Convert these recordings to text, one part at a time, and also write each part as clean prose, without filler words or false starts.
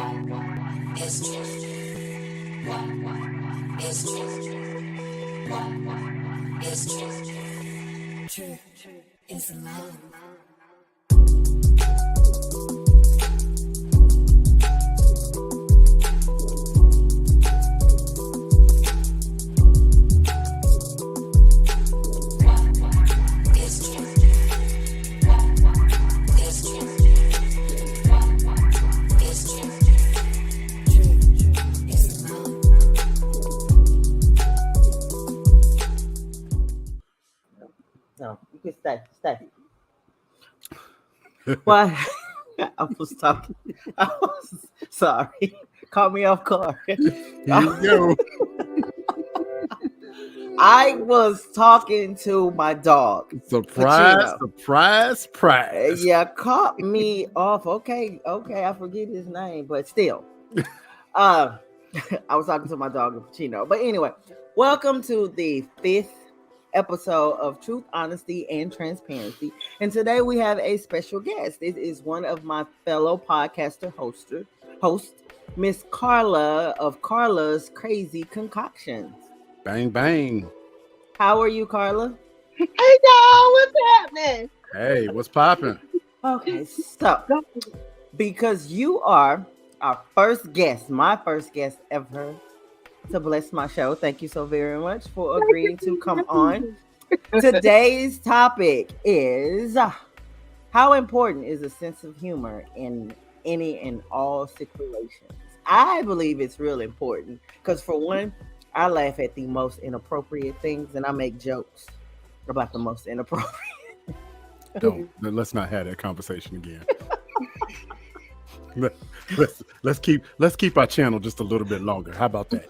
is true? What is true? What is true? True is love. No, you can stay. Why? I was talking. I was sorry. Caught me off guard. Here you go. I was talking to my dog. Surprise, Pacino. surprise. Yeah, caught me off. Okay, I forget his name, but still. I was talking to my dog Pacino. But anyway, welcome to the 5th episode of Truth, Honesty, and Transparency. And today we have a special guest. This is one of my fellow podcaster host, Miss Carla of Carla's Crazy Concoctions. Bang, bang. How are you, Carla? Hey, y'all, what's happening? Hey, what's popping? Okay, so because you are our first guest, my first guest ever to bless my show. Thank you so very much for agreeing to come on. Today's topic is how important is a sense of humor in any and all situations? I believe it's real important because for one, I laugh at the most inappropriate things and I make jokes about the most inappropriate. Let's not have that conversation again. Let's keep our channel just a little bit longer. How about that?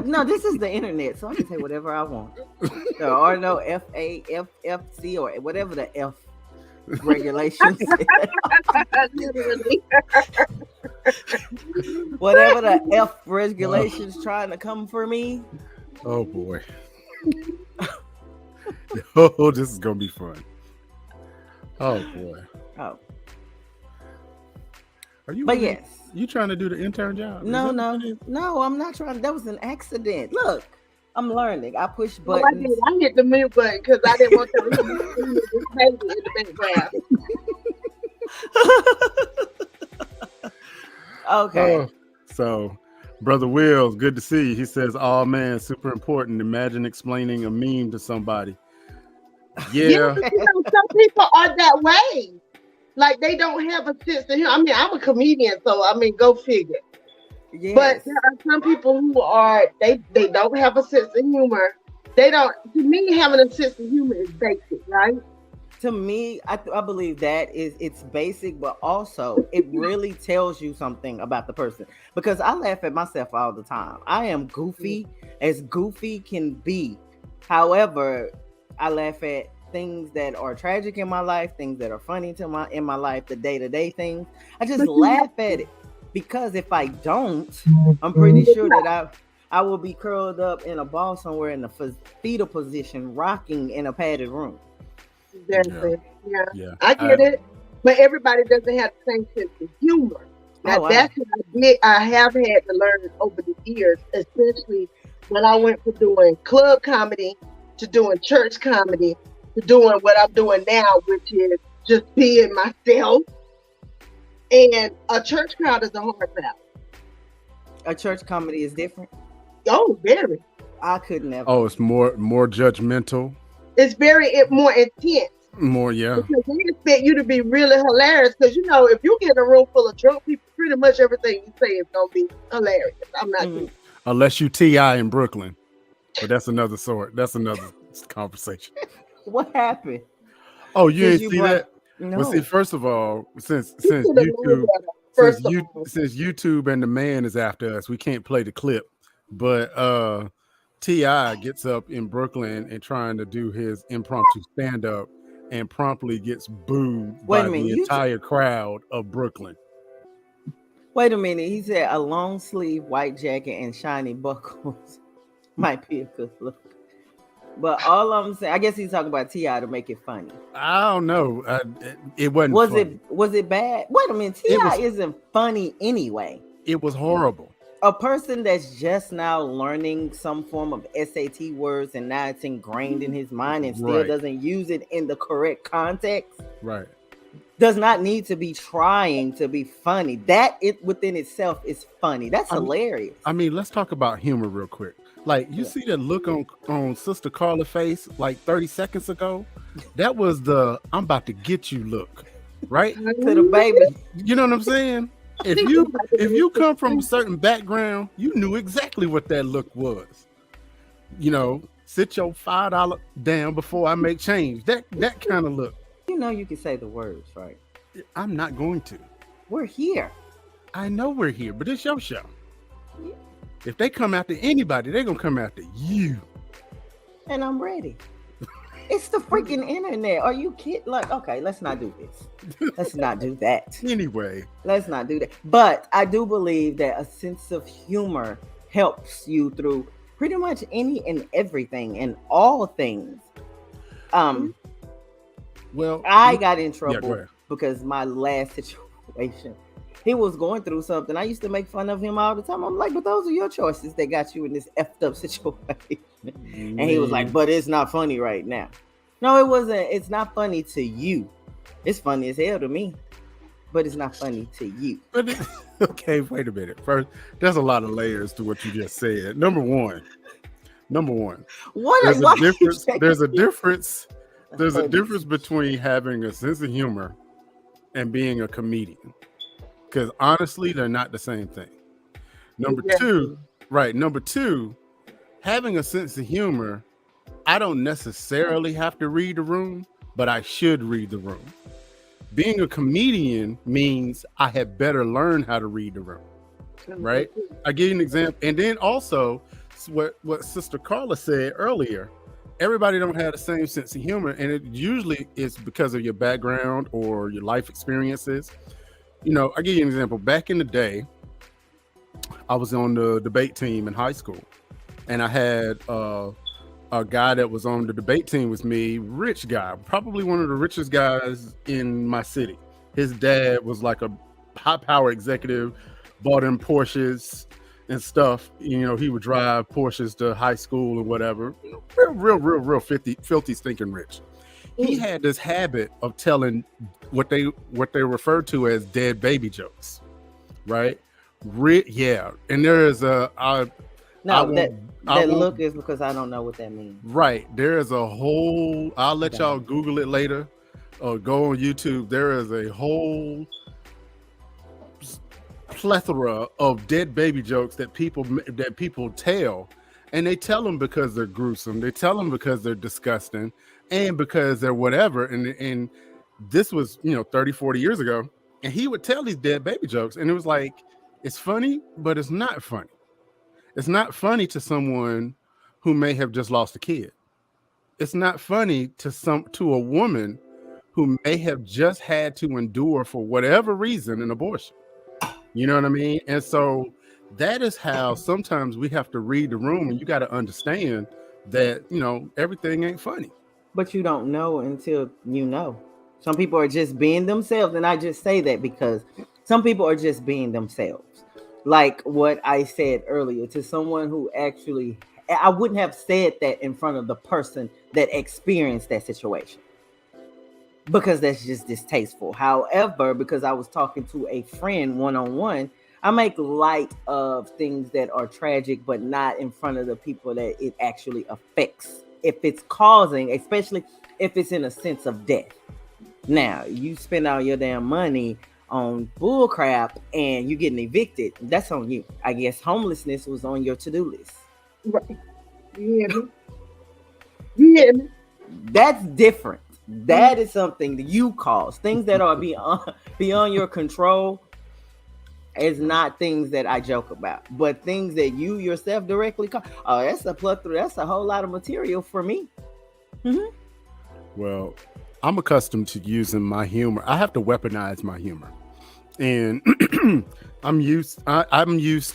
No, this is the internet, so I can say whatever I want. There are no FAFFC or whatever the F regulations. Whatever the F regulations trying to come for me. Oh boy. Oh, this is gonna be fun. Oh boy. Oh. Are you? But yes. You trying to do the intern job? No, I'm not trying. That was an accident. Look, I'm learning. I push buttons. I hit the mute button because I didn't want to hear this baby in the background. Okay. So, Brother Wills, good to see you. He says, "Oh man, super important. Imagine explaining a meme to somebody." Yeah. Some people are that way. Like they don't have a sense of humor. I mean, I'm a comedian, so I mean, go figure. Yes. But there are some people who are they don't have a sense of humor. They don't. To me, having a sense of humor is basic, right? To me, I believe that it's basic, but also it really tells you something about the person. Because I laugh at myself all the time. I am goofy as goofy can be. However, I laugh at things that are tragic in my life, things that are funny in my life, the day-to-day things. I just laugh at it because if I don't, I'm pretty sure that I will be curled up in a ball somewhere in the fetal position, rocking in a padded room. Exactly. Yeah. I get it, but everybody doesn't have the same sense of humor. Now that's what I have had to learn over the years, especially when I went from doing club comedy to doing church comedy to doing what I'm doing now, which is just being myself. And a church crowd is a hard crowd. A church comedy is different. Oh, very. I could never. Oh, it's more judgmental. It's more intense. More, yeah. Because they expect you to be really hilarious. Because if you get in a room full of drunk people, pretty much everything you say is gonna be hilarious. I'm not kidding. Unless you T.I. in Brooklyn, but that's another sort. That's another conversation. What happened? Oh, you didn't see that? No. Well, see, first of all, since YouTube and the man is after us, we can't play the clip. But T.I. gets up in Brooklyn and trying to do his impromptu stand-up and promptly gets booed by the entire crowd of Brooklyn. Wait a minute. He said a long sleeve white jacket and shiny buckles might be a good look. But all I'm saying, I guess he's talking about T.I. to make it funny. I don't know. It wasn't. Was it bad? Wait a minute. T.I. isn't funny anyway. It was horrible. A person that's just now learning some form of SAT words and now it's ingrained in his mind and still doesn't use it in the correct context. Right. Does not need to be trying to be funny. That it within itself is funny. That's hilarious. I mean, let's talk about humor real quick. Like, you see that look on Sister Carla's face like 30 seconds ago? That was the "I'm about to get you" look, right? To the baby. You know what I'm saying? If you come from a certain background, you knew exactly what that look was. You know, sit your $5 down before I make change. That kind of look. You know you can say the words, right? I'm not going to. We're here. I know we're here, but it's your show. Yeah. If they come after anybody, they're gonna come after you. And I'm ready. It's the freaking internet. Are you kidding? Like, okay, let's not do this. Let's not do that. Anyway. Let's not do that. But I do believe that a sense of humor helps you through pretty much any and everything and all things. Well, I got in trouble because my last situation, he was going through something. I used to make fun of him all the time. I'm like, but those are your choices that got you in this effed up situation. And he was like, but it's not funny right now. No, it wasn't. It's not funny to you. It's funny as hell to me, but it's not funny to you. Okay, wait a minute. First, there's a lot of layers to what you just said. Number one. There's a difference. There's a difference between having a sense of humor and being a comedian. Because honestly, they're not the same thing. Number two, having a sense of humor, I don't necessarily have to read the room, but I should read the room. Being a comedian means I had better learn how to read the room, right? I give you an example. And then also, what Sister Carla said earlier, everybody don't have the same sense of humor, and it usually is because of your background or your life experiences. You know, I give you an example. Back in the day, I was on the debate team in high school, and I had a guy that was on the debate team with me, rich guy, probably one of the richest guys in my city. His dad was like a high power executive, bought him Porsches and stuff. You know, he would drive Porsches to high school and whatever. Real filthy stinking rich. He had this habit of telling what they refer to as dead baby jokes, right? Yeah, and there is that look is because I don't know what that means. Right, there is a whole. I'll let y'all Google it later, or go on YouTube. There is a whole plethora of dead baby jokes that people tell, and they tell them because they're gruesome. They tell them because they're disgusting, and because they're whatever. And this was 30, 40 years ago, and he would tell these dead baby jokes, and it was like, it's funny, but it's not funny. It's not funny to someone who may have just lost a kid. It's not funny to a woman who may have just had to endure, for whatever reason, an abortion. You know what I mean? And so that is how sometimes we have to read the room, and you got to understand that, everything ain't funny. But you don't know until you know. Some people are just being themselves. And I just say that because some people are just being themselves. Like what I said earlier, to someone who actually, I wouldn't have said that in front of the person that experienced that situation, because that's just distasteful. However, because I was talking to a friend one-on-one, I make light of things that are tragic, but not in front of the people that it actually affects. If it's causing, especially if it's in a sense of death. Now, you spend all your damn money on bull crap and you getting evicted, that's on you. I guess homelessness was on your to-do list. Right. Yeah. That's different. That is something that you cause. Things that are beyond your control is not things that I joke about, but things that you yourself directly cause. Oh, that's a plethora. That's a whole lot of material for me. Mm-hmm. Well, I'm accustomed to using my humor. I have to weaponize my humor, and I'm used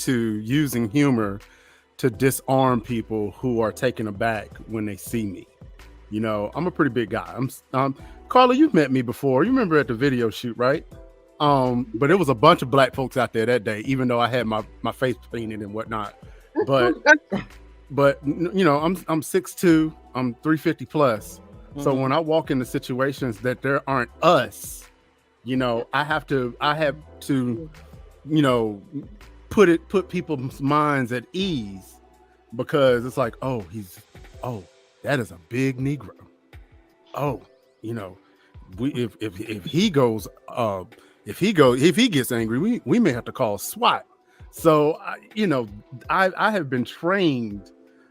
to using humor to disarm people who are taken aback when they see me. You know, I'm a pretty big guy. Carla, you've met me before. You remember at the video shoot, right? But it was a bunch of black folks out there that day, even though I had my face painted and whatnot. But you know, I'm 6'2", I'm 350 plus. So when I walk into situations that there aren't us, you know, I have to, you know, put people's minds at ease, because it's like, oh, that is a big Negro. Oh, you know, if he gets angry, we may have to call SWAT. So you know, I have been trained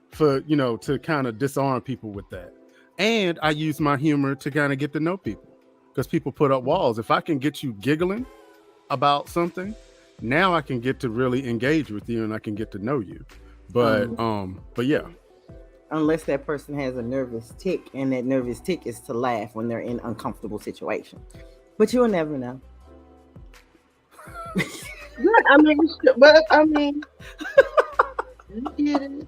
for, you know, to kind of disarm people with that. And I use my humor to kind of get to know people, because people put up walls. If I can get you giggling about something, now I can get to really engage with you and I can get to know you. But yeah. Unless that person has a nervous tick, and that nervous tick is to laugh when they're in uncomfortable situations. But you'll never know. I mean, you get it.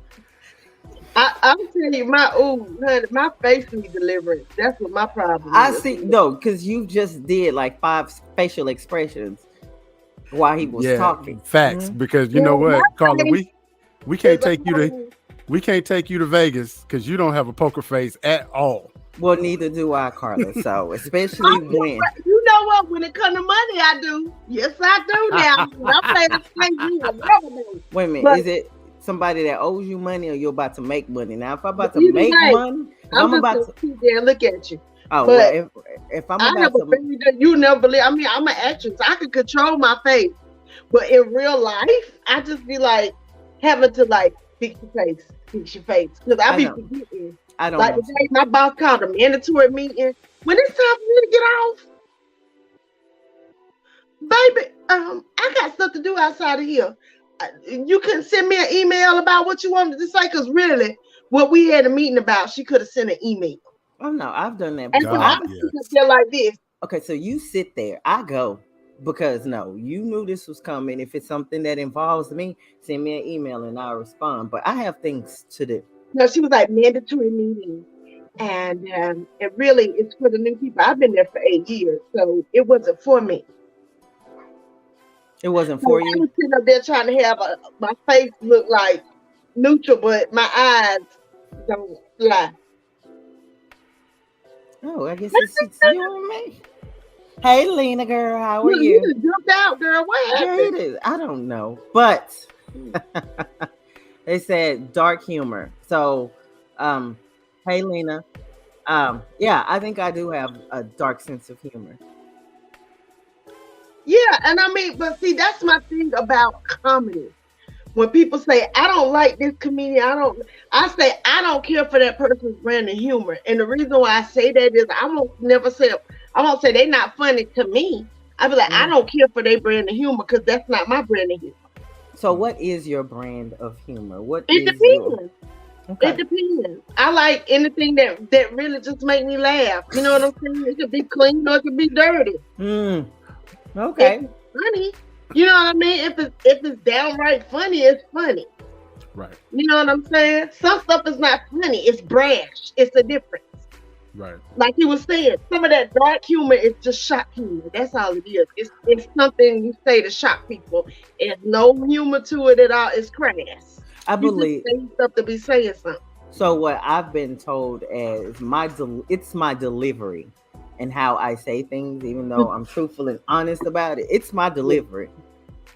I'm telling you, my face needs deliverance. That's what my problem is. I see, no, because you just did like 5 facial expressions while he was talking. Facts, because you know what, Carla, we can't take you to Vegas because you don't have a poker face at all. Well, neither do I, Carla. So especially when you know what, when it comes to money, I do. Yes, I do now. I play the same. Wait a minute, is it somebody that owes you money, or you're about to make money? Now, if I'm about to make money, I'm about to sit there and look at you. Oh, well, if I'm about to, you never believe. I mean, I'm an actress. I can control my face, but in real life, I just be like having to like fix your face, because I be forgetting. I don't like know. Today, my boss called a mandatory meeting. When it's time for me to get off, baby, I got stuff to do outside of here. You couldn't send me an email about what you wanted to say, because really, what we had a meeting about, she could have sent an email. Oh no, I've done that before. And so I sit there like this. Okay, so you sit there, I go, because no, you knew this was coming. If it's something that involves me, send me an email and I'll respond. But I have things to do. No, she was like mandatory meeting, and it really it's for the new people. I've been there for 8 years, so it wasn't for me. It wasn't for you. I was sitting up there trying to have my face look like neutral, but my eyes don't lie. Oh, I guess it's you and me. Hey, Lena, girl, how are you? You jumped out, girl. What happened? It is. I don't know, but they said dark humor. So, hey, Lena. Yeah, I think I do have a dark sense of humor. Yeah, and I mean, but see, that's my thing about comedy. When people say, I don't like this comedian, I say, I don't care for that person's brand of humor. And the reason why I say that is I won't say they're not funny to me. I be like, I don't care for their brand of humor, because that's not my brand of humor. So what is your brand of humor? It depends. Okay. It depends. I like anything that really just make me laugh. You know what I'm saying? It could be clean or it could be dirty. Okay. If it's funny. You know what I mean? If it's downright funny, it's funny. Right. You know what I'm saying? Some stuff is not funny. It's brash. It's a difference. Right. Like he was saying, some of that dark humor is just shock humor. That's all it is. It's something you say to shock people. There's no humor to it at all. It's crass. I believe you just say stuff to be saying something. So what I've been told is it's my delivery and how I say things, even though I'm truthful and honest about it. It's my delivery.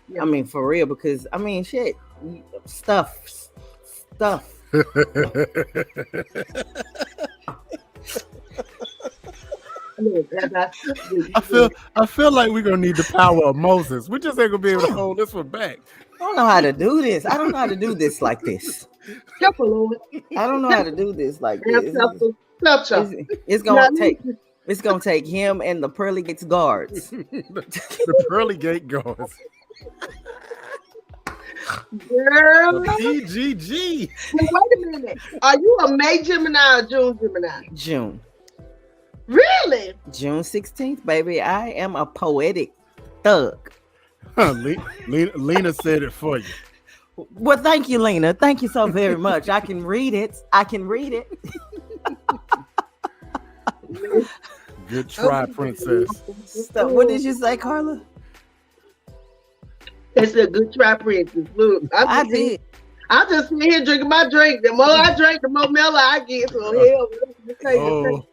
Yeah. I mean, for real, because I mean, shit, stuff. I feel like we're gonna need the power of Moses. We just ain't gonna be able to hold this one back. I don't know how to do this. I don't know how to do this like this. Careful, Lord. I don't know how to do this like this. It's gonna take him and the Pearly Gates guards. the Pearly Gate guards. Girl. DGG. Wait a minute. Are you a May Gemini or June Gemini? June. Really? June 16th, baby. I am a poetic thug. Lena said it for you. Well, thank you, Lena. Thank you so very much. I can read it. Good try, princess. What did you say, Carla? It's a good try, princess. Look, I did. I'm just sitting here drinking my drink. The more I drink, the more mellow I get. So hell,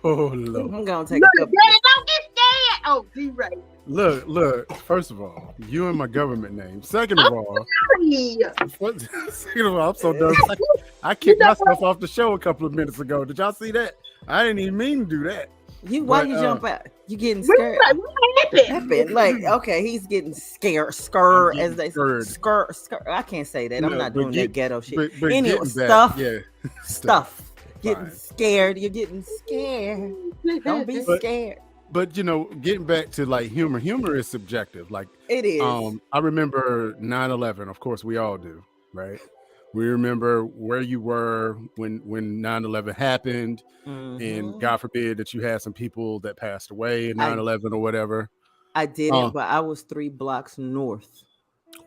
oh Lord. I'm gonna take a cup. Daddy, don't get scared. Oh, D-Ray. Look. First of all, you and my government name. Second of all, I'm so done. I kicked myself off the show a couple of minutes ago. Did y'all see that? I didn't even mean to do that. Why you jump out? You getting scared? What happened? Like, okay, he's getting scared. As they say. Skur. I can't say that. I'm not doing that ghetto shit. But anyway, stuff. Getting scared. You're getting scared. Don't be scared. But getting back to like humor is subjective. Like it is. I remember 9/11. Of course, we all do, right? We remember where you were when 9/11 happened, and God forbid that you had some people that passed away in 9/11 or whatever. I didn't, but I was 3 blocks north.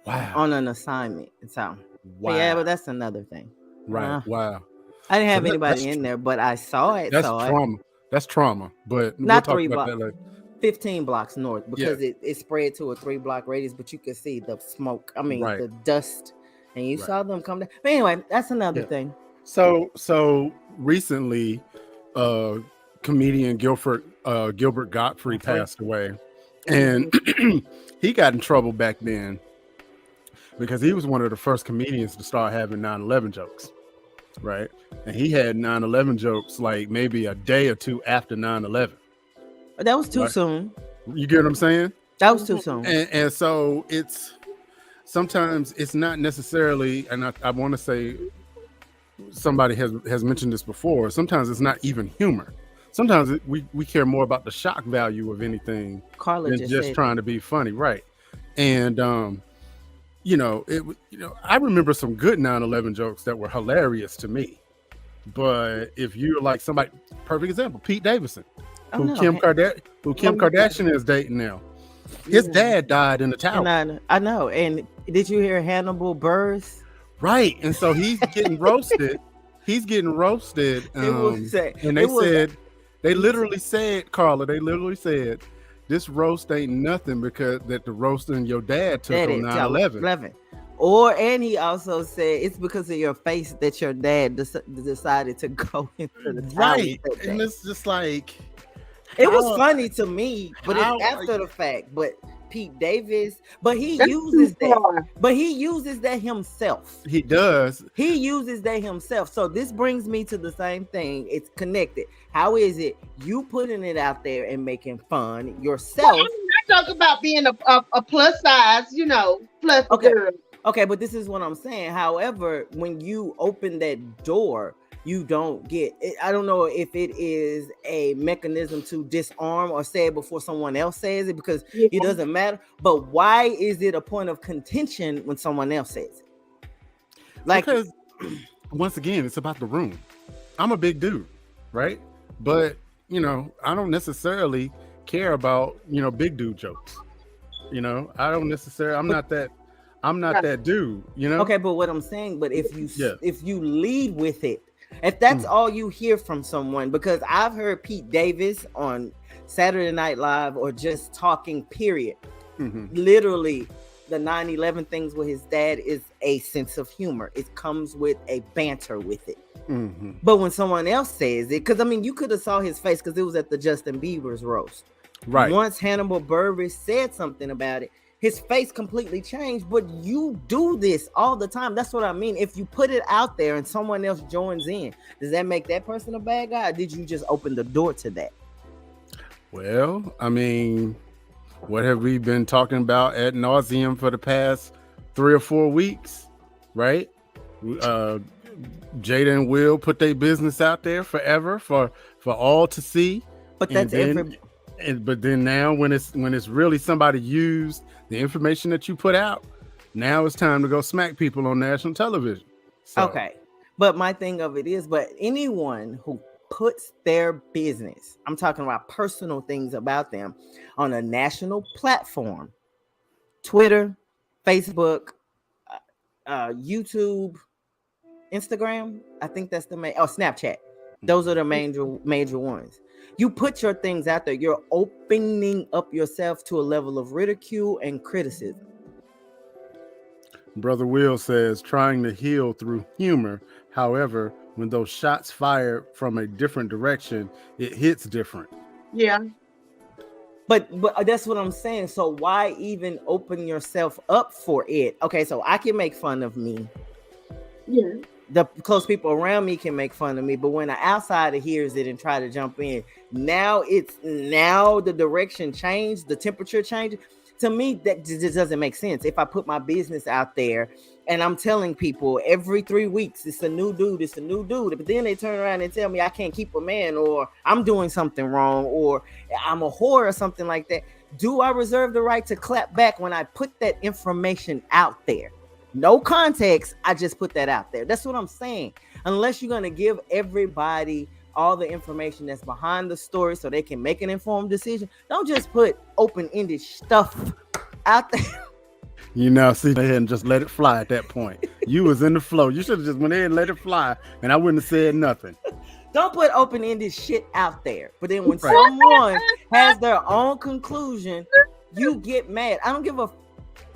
Wow. On an assignment. So wow. Yeah, but that's another thing. Right. Wow. I didn't have anybody in there, but I saw it. That's trauma. That's trauma. But not we'll 3 blocks. 15 blocks north because it spread to a 3-block radius, but you could see the smoke. I mean, the dust. And you saw them come down. But anyway, that's another thing. So recently, comedian Gilbert Gottfried passed away, and he got in trouble back then because he was one of the first comedians to start having 9/11 jokes, right? And he had 9/11 jokes like maybe a day or two after 9/11. That was too soon. You get what I'm saying? That was too soon. And so sometimes it's not necessarily, and I want to say somebody has mentioned this before, sometimes it's not even humor. Sometimes we care more about the shock value of anything than just trying to be funny, right? And I remember some good 9/11 jokes that were hilarious to me. But if you're like somebody, perfect example, Pete Davidson, who Kim Kardashian is dating now. His dad died in the tower. I know. And did you hear Hannibal Buress? Right. And so he's getting roasted. They literally said, Carla, this roast ain't nothing because that the roasting your dad took on 9/11. And he also said it's because of your face that your dad decided to go into the tower. Right. And it's just like, it was funny to me, but it's after the fact. But Pete Davis, but he uses that himself. He does. He uses that himself. So this brings me to the same thing. It's connected. How is it you putting it out there and making fun yourself? Well, I talk about being a plus size, plus girl. Okay, but this is what I'm saying. However, when you open that door, you don't get it. I don't know if it is a mechanism to disarm or say it before someone else says it, because it doesn't matter. But why is it a point of contention when someone else says it? Because once again, it's about the room. I'm a big dude, right? But I don't necessarily care about big dude jokes. I don't necessarily. I'm not that dude. Okay, but what I'm saying, but if you lead with it. If that's all you hear from someone, because I've heard Pete Davis on Saturday Night Live or just talking, period. Literally, the 9/11 things with his dad is a sense of humor. It comes with a banter with it. But when someone else says it, because you could have saw his face because it was at the Justin Bieber's roast. Right. Once Hannibal Buress said something about it, his face completely changed. But you do this all the time. That's what I mean. If you put it out there and someone else joins in, does that make that person a bad guy? Or did you just open the door to that? Well, what have we been talking about ad nauseum for the past 3 or 4 weeks, right? Jada and Will put their business out there forever for all to see. But that's but then now when it's really somebody used the information that you put out, now it's time to go smack people on national television. So. Okay. But my thing of it is, but anyone who puts their business, I'm talking about personal things about them, on a national platform, Twitter, Facebook, YouTube, Instagram. I think that's the main. Oh, Snapchat. Those are the major ones. You put your things out there. You're opening up yourself to a level of ridicule and criticism. Brother Will says, trying to heal through humor. However, when those shots fired from a different direction, it hits different. Yeah. But that's what I'm saying. So why even open yourself up for it? Okay, so I can make fun of me. Yeah. The close people around me can make fun of me, but when the outsider hears it and try to jump in, now the direction changed, the temperature changes. To me, that just doesn't make sense. If I put my business out there and I'm telling people every 3 weeks, it's a new dude, but then they turn around and tell me I can't keep a man, or I'm doing something wrong, or I'm a whore or something like that. Do I reserve the right to clap back when I put that information out there? No context, I just put that out there. That's what I'm saying. Unless you're going to give everybody all the information that's behind the story so they can make an informed decision, don't just put open-ended stuff out there. You know, see, they hadn't just let it fly at that point. You was in the flow. You should have just went ahead and let it fly, and I wouldn't have said nothing. Don't put open-ended shit out there. But then when someone has their own conclusion, you get mad. I don't give a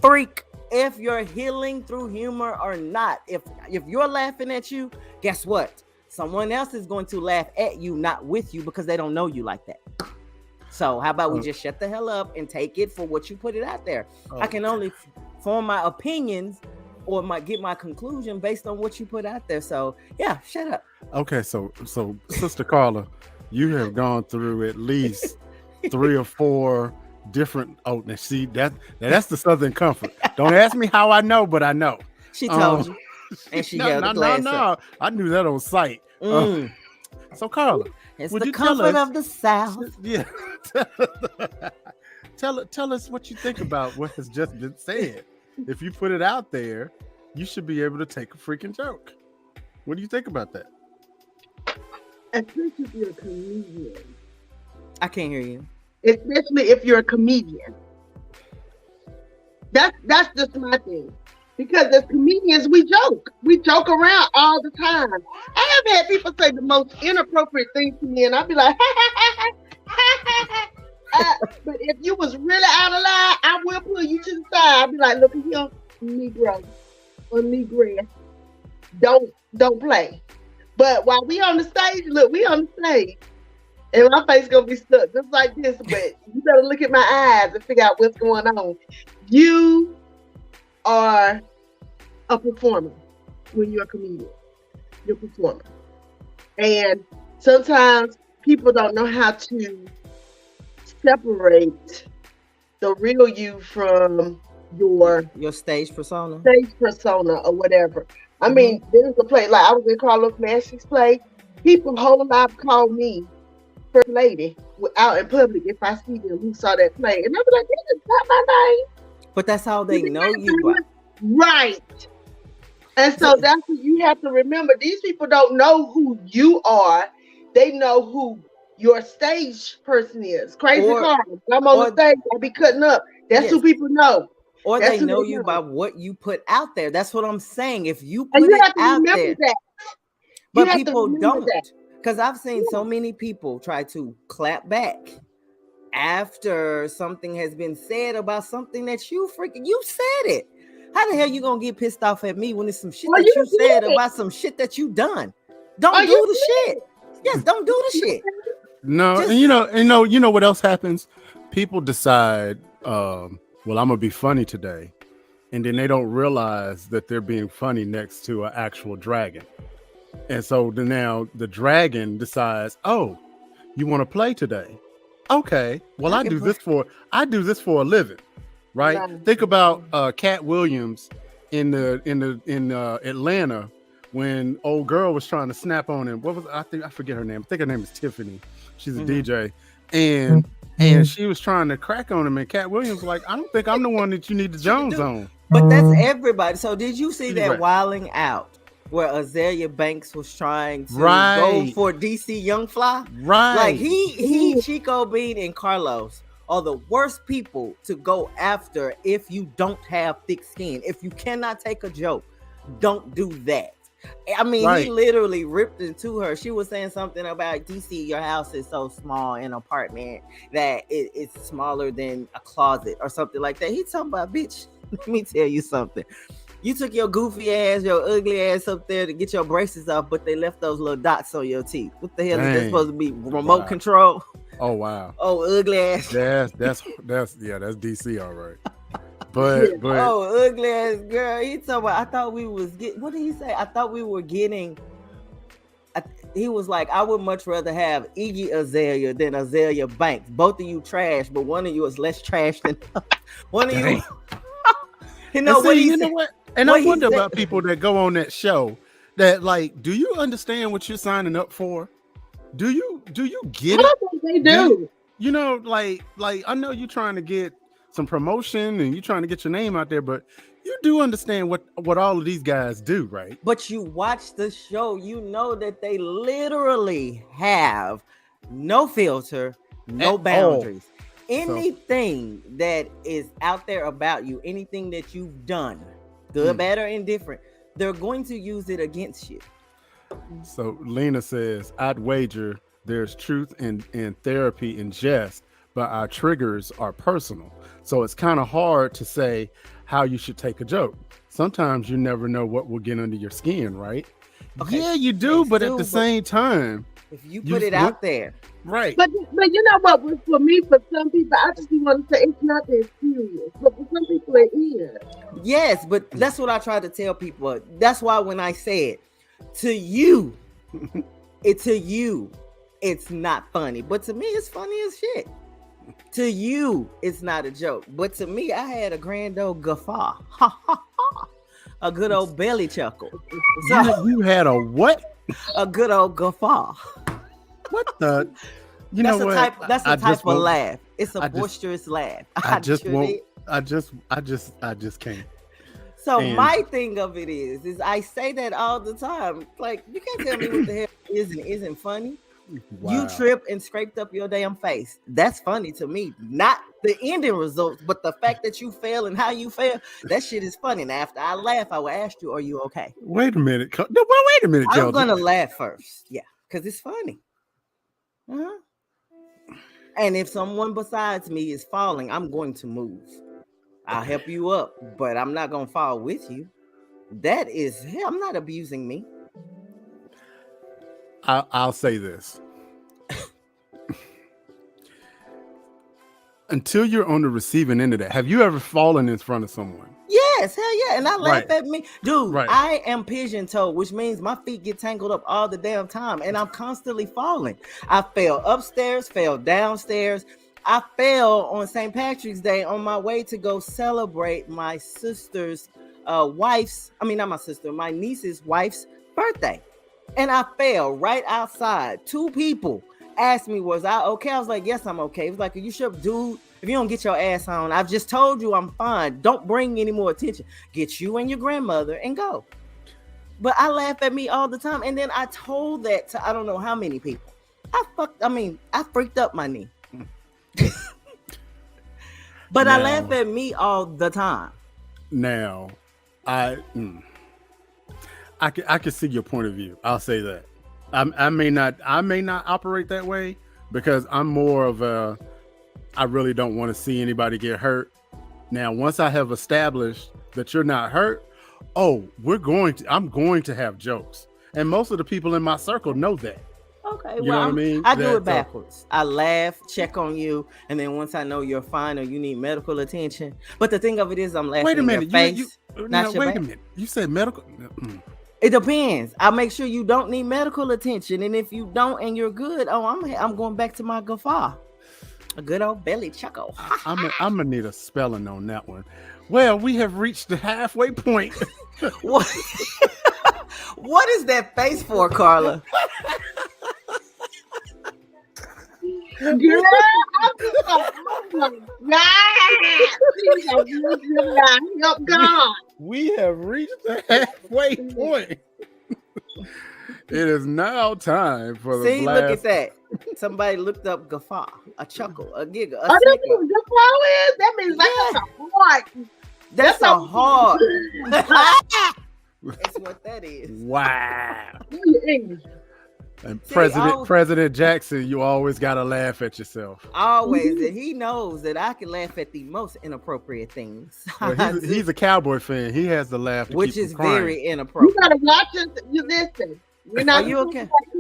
freak if you're healing through humor or not. If you're laughing at you, guess what? Someone else is going to laugh at you, not with you, because they don't know you like that. So how about we just shut the hell up and take it for what you put it out there? I can only form my opinions or get my conclusion based on what you put out there. So yeah, shut up. Okay, so Sister Carla, you have gone through at least 3 or 4 different. Oh, now see that's the Southern comfort. Don't ask me how I know, but I know. She told you, and she held the glass up. I knew that on sight. So Carla, it's the comfort of the South. Yeah. Tell us what you think about what has just been said. If you put it out there, you should be able to take a freaking joke. What do you think about that? Especially if you're a comedian. I can't hear you. Especially if you're a comedian. That's just my thing. Because as comedians, we joke. We joke around all the time. I have had people say the most inappropriate things to me, and I'll be like, but if you was really out of line, I will pull you to the side. I'll be like, look at here, Negro or Negress. Don't play. But while we on the stage, look, we on the stage. And my face gonna be stuck just like this, but you better look at my eyes and figure out what's going on. You are a performer when you're a comedian. You're a performer. And sometimes people don't know how to separate the real you from your stage persona. Or whatever. I mean, there's a play, like I was in Carlos Nasty's play. People whole life call me First Lady out in public if I see them who saw that play. And I'll be like, this is not my name. But that's how they know you by. Right. And so that's what you have to remember. These people don't know who you are. They know who your stage person is. Crazy Carl. I'm on the stage. I'll be cutting up. That's who people know. Or they know you by what you put out there. That's what I'm saying. If you put it out there. But people don't. Because I've seen so many people try to clap back after something has been said about something that you said it. How the hell you gonna get pissed off at me when it's some shit that you said about some shit that you done? Don't do the shit. Yes, don't do the shit. No, and you know what else happens? People decide, well, I'm gonna be funny today, and then they don't realize that they're being funny next to an actual dragon. And so now the dragon decides, oh, you want to play today? Okay, well, I do this for a living, right? Yeah. Think about Cat Williams in Atlanta when old girl was trying to snap on him. I forget her name. I think her name is Tiffany. She's a DJ, and she was trying to crack on him, and Cat Williams was like, I don't think I'm the one that you need to Jones on. But that's everybody. So did you see that Wilding Out? Where Azalea Banks was trying to go for DC Young Fly. Right. Like he Chico Bean and Carlos are the worst people to go after if you don't have thick skin. If you cannot take a joke, Don't do that. I mean, Right. he literally ripped into her. She was saying something about DC, your house is so small, an apartment that it's smaller than a closet or something like that. He's talking about, bitch, let me tell you something. You took your goofy ass, your ugly ass up there to get your braces off, but they left those little dots on your teeth. What the hell is that supposed to be? Remote control? Oh wow. Oh, ugly ass. That's DC, all right. But oh, ugly ass girl. He talking about, I thought we was getting, what did he say? I thought we were getting, he was like, I would much rather have Iggy Azalea than Azalea Banks. Both of you trash, but one of you is less trash than one of you. You know what? And I wonder about people that go on that show that, like, do you understand what you're signing up for? Do you get it? I think they do. You know, like I know you're trying to get some promotion and you're trying to get your name out there, but you do understand what all of these guys do, right? But you watch the show, you know that they literally have no filter, no boundaries. Anything that is out there about you, anything that you've done, good, bad, or indifferent, they're going to use it against you. So Lena says, I'd wager there's truth in therapy and jest, but our triggers are personal. So it's kind of hard to say how you should take a joke. Sometimes you never know what will get under your skin, right? Okay. Yeah, you do, but at the same time, if you put it out there. Right. But you know what? For me, for some people, I just want to say it's not that serious. But for some people, it is. Yes, but that's what I try to tell people. That's why when I said to you, it's not funny. But to me, it's funny as shit. To you, it's not a joke. But to me, I had a grand old guffaw. A good old belly chuckle. So, you had a what? A good old guffaw. What the? That's a type of laugh. It's a boisterous laugh. I just can't. So my thing of it is I say that all the time. Like, you can't tell me what the hell is and isn't funny. Wow. You tripped and scraped up your damn face. That's funny to me. Not the ending results, but the fact that you fail and how you fail. That shit is funny. And after I laugh, I will ask you, are you okay? Wait a minute. Wait a minute, I'm going to laugh first. Yeah, because it's funny. Uh-huh. And if someone besides me is falling, I'm going to move. I'll help you up, but I'm not going to fall with you. That is, I'm not abusing me. I'll say this. Until you're on the receiving end of that, have you ever fallen in front of someone? Yes, hell yeah. And I laugh at me. Dude, I am pigeon-toed, which means my feet get tangled up all the damn time. And I'm constantly falling. I fell upstairs, fell downstairs. I fell on St. Patrick's Day on my way to go celebrate my sister's my niece's wife's birthday. And I fell right outside. 2 people asked me, was I okay? I was like, yes, I'm okay. It was like, are you sure? Dude, if you don't get your ass on, I've just told you I'm fine. Don't bring any more attention. Get you and your grandmother and go. But I laugh at me all the time. And then I told that to I don't know how many people. I freaked up my knee. But now, I laugh at me all the time. Now, I can see your point of view. I'll say that. I may not operate that way because I'm more of a, I really don't want to see anybody get hurt. Now, once I have established that you're not hurt, I'm going to have jokes. And most of the people in my circle know that. Okay, you know what I mean? I do it backwards. I laugh, check on you, and then once I know you're fine or you need medical attention. But the thing of it is, I'm laughing. Wait a minute, wait a minute. You said medical? It depends. I make sure you don't need medical attention, and if you don't and you're good, I'm going back to my guffaw. A good old belly chuckle. I'm gonna need a spelling on that one. Well, we have reached the halfway point. What is that face for, Carla? Girl, I'm just like, help God. We have reached the halfway point. It is now time for the blast. Look at that. Somebody looked up guffaw, a chuckle, a giggle. That's what guffaw is? That means like that's a heart. That's a heart. That's what that is. Wow. English. And President Jackson, you always gotta laugh at yourself. Always, and he knows that I can laugh at the most inappropriate things. Well, he's a Cowboy fan. He has to laugh, which is very inappropriate. You gotta watch it. You listen.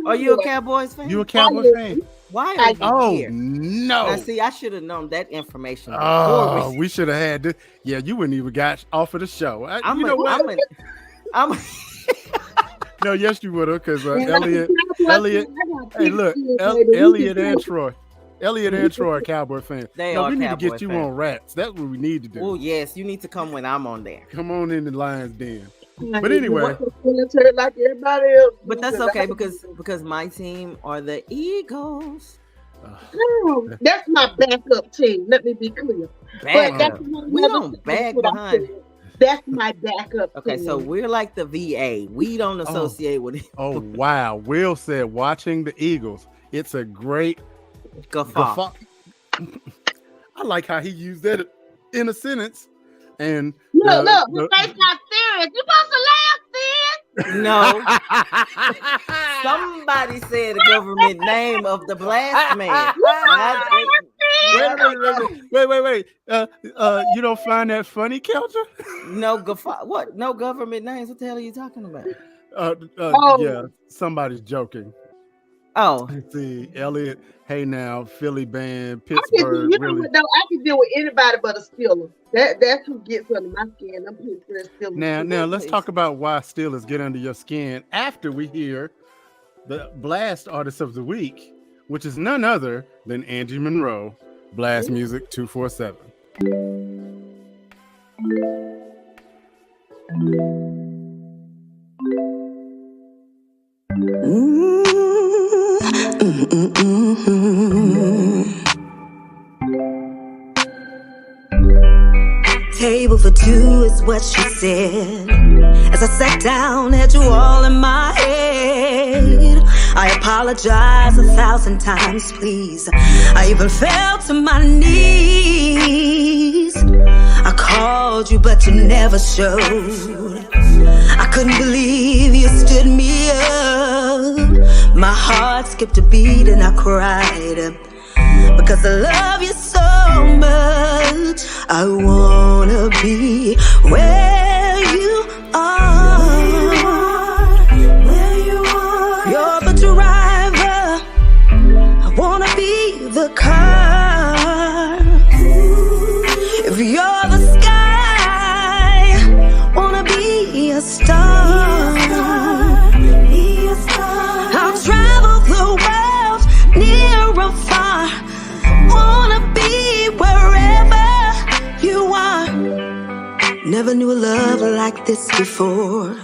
Are you a Cowboys fan? You a Cowboys fan? Why are you here? No. Now, see, I should have known that information. Oh, we should have had this. Yeah, you wouldn't even got off of the show. No, yes, you would have, because Elliot. Hey, look, Elliot and Troy are Cowboy fans. We need to get you on Rats. That's what we need to do. Oh yes, you need to come when I'm on there. Come on in the Lions Den. But anyway, like everybody else. But that's okay because my team are the Eagles. That's my backup team. Let me be clear. We don't back behind. That's my backup. Okay, so we're like the VA. We don't associate with it. Oh wow! Will said, watching the Eagles, it's a great guffaw. I like how he used that in a sentence. And look, the face not serious. You supposed to laugh, then? No. Somebody said the government name of the blast man. Wait. You don't find that funny, Kelcher? No guffaw. What? No government names? What the hell are you talking about? Yeah, somebody's joking. Oh, let's see, Elliot. Hey now, Philly band, Pittsburgh. I can deal with anybody but a Steeler. That's who gets under my skin. I'm Pittsburgh Steelers. Now let's talk about why Steelers get under your skin after we hear the Blast Artist of the Week, which is none other than Angie Monroe. Blast Music 247. Table for two is what she said. As I sat down, had you all in my head. I apologize 1,000 times, please. I even fell to my knees. I called you, but you never showed. I couldn't believe you stood me up. My heart skipped a beat and I cried. Because I love you so much. I wanna be where you are. You're the driver. I wanna be the car. If you're the sky, wanna be a star. I'll travel the world, near or far. Wanna be wherever you are. Never knew a love like this before.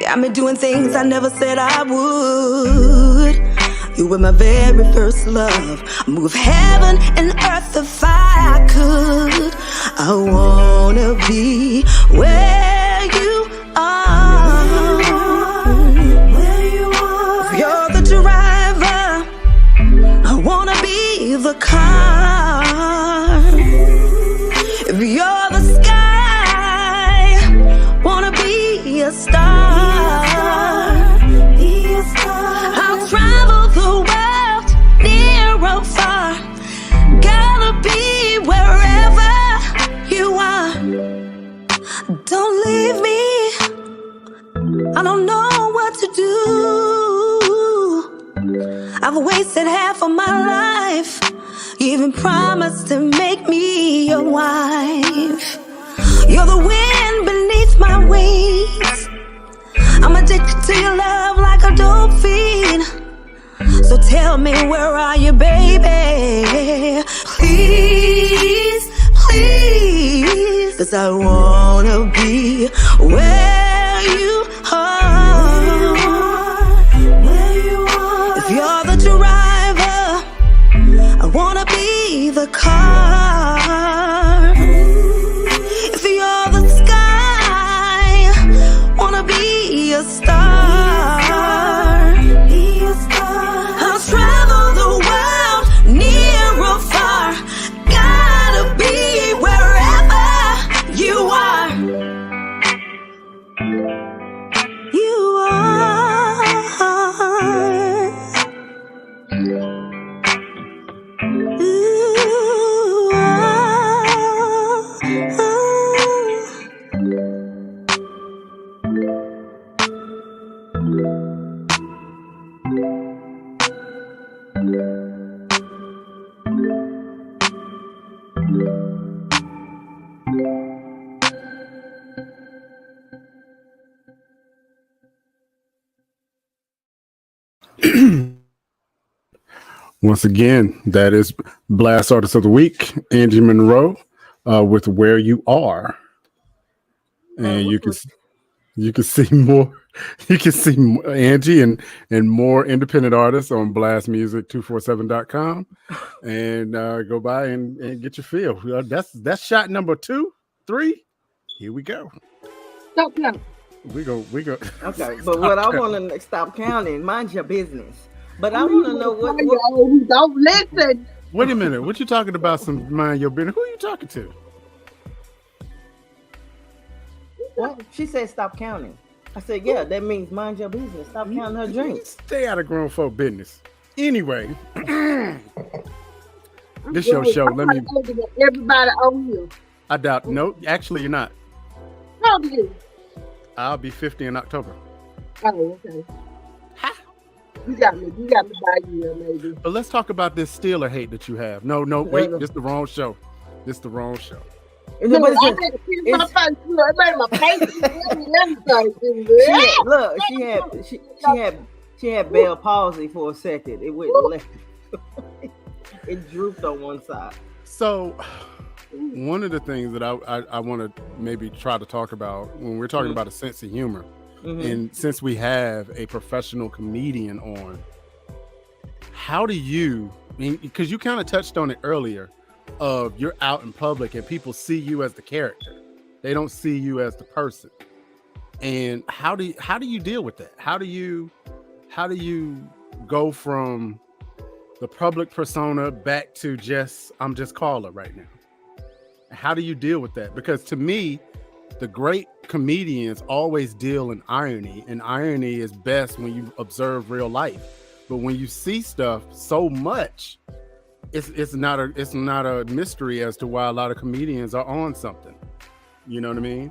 Got me doing things I never said I would. You were my very first love. Move heaven and earth if I could. I wanna be where you are. If you're the driver, I wanna be the car. If you're the sky, wanna be a star. I'll travel the world, near or far. Gotta be wherever you are. Don't leave me. I don't know what to do. I've wasted half of my life. You even promised to make me your wife. You're the wind beneath my wings. I'm addicted to your love like a dope fiend. So tell me, where are you, baby? Please, please. 'Cause I wanna be where you are. If you're the driver, I wanna be the car. If you're the sky, wanna be a star. I'll travel the world, near or far. Gotta be wherever you are. Once again, that is Blast Artist of the Week, Angie Monroe, with Where You Are. And you can see more. You can see Angie and more independent artists on blastmusic247.com, and go by and get your feel. That's shot number 2, 3. Here we go. Stop counting. We go. Okay, but what I want to stop counting. Mind your business. But I want to know what. Don't listen. Wait a minute. What you talking about? Some mind your business. Who are you talking to? What? She said stop counting. I said, yeah, that means mind your business. Stop counting her drinks. Stay out of grown folk business. Anyway, this your show. Let me. Everybody on you. I doubt. No, actually, you're not. How old are you? I'll be 50 in October. Oh, okay. You got me by you, maybe. But let's talk about this Steeler hate that you have. No, wait, this is the wrong show. No, I had to kiss my face. Look, it made my face. Look, she had Bell palsy for a second. It went left. It drooped on one side. So, one of the things that I want to maybe try to talk about when we're talking about a sense of humor, and since we have a professional comedian on, how do you? Because you kind of touched on it earlier. Of you're out in public and people see you as the character, they don't see you as the person. And how do you deal with that? How do you go from the public persona back to I'm just Carla right now? How do you deal with that? Because to me, the great comedians always deal in irony, and irony is best when you observe real life. But when you see stuff so much, it's not a mystery as to why a lot of comedians are on something. You know what I mean?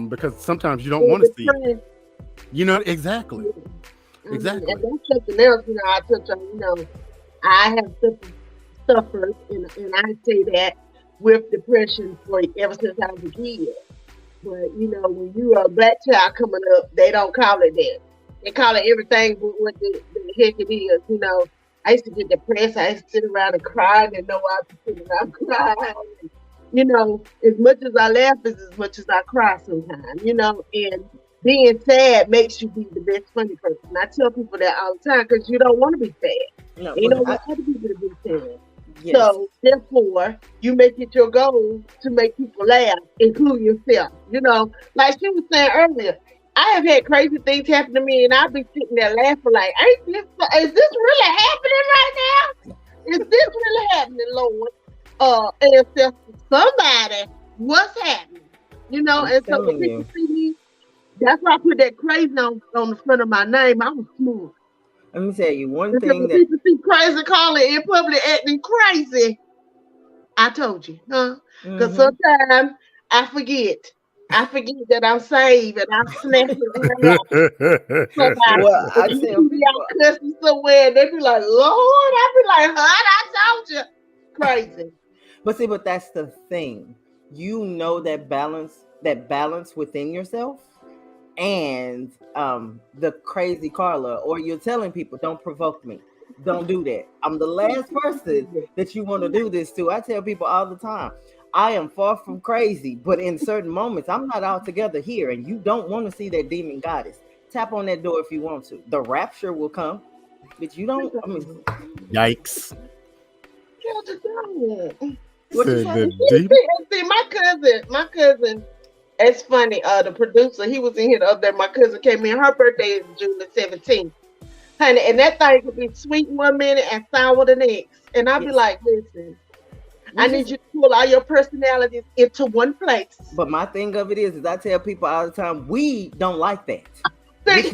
Because sometimes you don't want to see it. You know, exactly. Exactly. And that's something else, I touch on, I have suffered, and I say that with depression ever since I was a kid. But, when you are a black child coming up, they don't call it that. They call it everything but what the heck it is, I used to get depressed. I used to sit around and cry and know I was sitting around crying. As much as I laugh is as much as I cry sometimes, and being sad makes you be the best funny person. I tell people that all the time because you don't want to be sad. No, you don't want other people to be sad. Yes. So therefore, you make it your goal to make people laugh, including yourself. Like she was saying earlier, I have had crazy things happen to me, and I'll be sitting there laughing like, is this really happening right now? Is this really happening, Lord? And so somebody, what's happening? And so when people see me, that's why I put that crazy on the front of my name. I was smooth. Let me tell you one thing that people see Crazy Carla in public acting crazy. I told you, huh? Because sometimes I forget that I'm saved and I'm snatching around. I tell people out cussing somewhere and they be like, Lord, I be like, I told you. Crazy. But that's the thing. That balance within yourself and the crazy Carla, or you're telling people, don't provoke me. Don't do that. I'm the last person that you want to do this to. I tell people all the time, I am far from crazy, but in certain moments, I'm not altogether here, and you don't want to see that demon goddess. Tap on that door if you want to. The rapture will come, but you don't. Yikes. What see, my cousin, it's funny, the producer, he was in here the other day. My cousin came in, her birthday is June the 17th. Honey, and that thing could be sweet 1 minute and sour the next. And I'll be like, listen, I need you to pull all your personalities into one place. But my thing of it is I tell people all the time, we don't like that. Which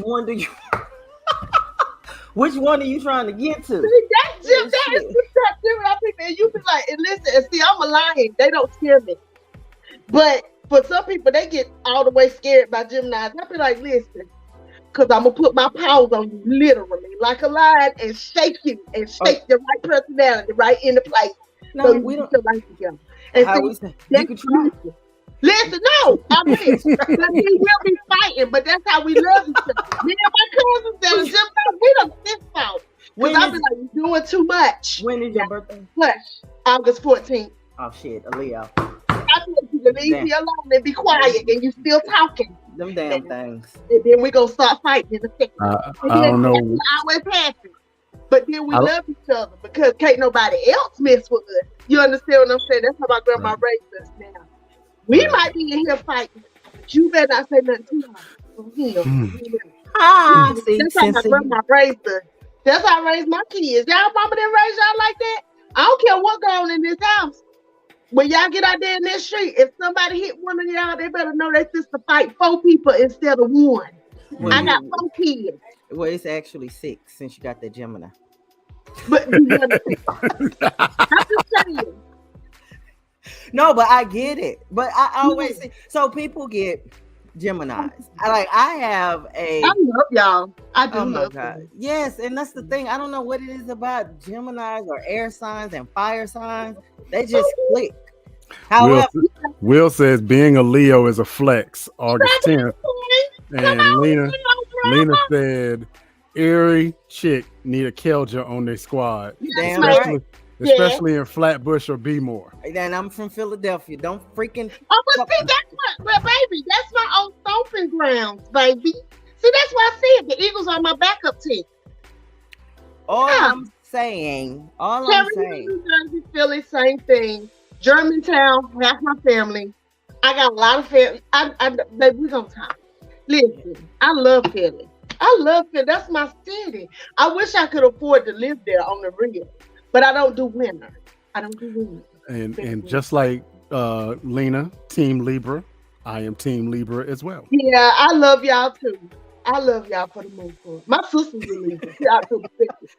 one are you trying to get to? That is and you be like, and listen, and see, I'm a lion. They don't scare me. But for some people, they get all the way scared by Geminis. I'll be like, listen, because I'm going to put my paws on you literally like a lion and shake you and shake the right personality right into place. No, so we don't feel like together. And so you can try. Listen, no, I'm rich. But we will be fighting, but that's how we love each other. Me and my cousins that are just like, we don't fist out. Because I'll be like, you're doing too much. When is your birthday? Hush. August 14th. Oh, shit, a Leo. I told you to leave me alone and be quiet, and you still talking. Them damn things. And then we gonna start fighting in a second. I don't know. Always happy. But then we love each other because can't nobody else mess with us. You understand what I'm saying? That's how my grandma raised us now. We might be in here fighting, but you better not say nothing to her. That's how my grandma raised us. That's how I raised my kids. Y'all mama didn't raise y'all like that? I don't care what goes on in this house. When y'all get out there in this street, if somebody hit one of y'all, they better know they just to fight 4 people instead of 1. I got 4 kids. Well, it's actually 6 since you got that Gemini. But I'm just saying. No, but I get it. But I always say, so people get Geminis. I have a. I love y'all. I do love God. Yes, and that's the thing. I don't know what it is about Geminis or air signs and fire signs. They just click. However, Will says being a Leo is a flex. August 10th, and Lena said, "Eerie chick need a Kelja on their squad, especially in Flatbush or Bmore." And I'm from Philadelphia. Don't freaking. Oh, but see, baby, that's my old stomping grounds, baby. See, that's why I said the Eagles are my backup team. All I'm saying, New Jersey, Philly, same thing. Germantown, half my family. I got a lot of family. Baby, we gonna talk. Listen, I love Philly. That's my city. I wish I could afford to live there on the real, but I don't do winter. And just like Lena, Team Libra, I am Team Libra as well. Yeah, I love y'all too. I love y'all for the most part. My sister's a Libra.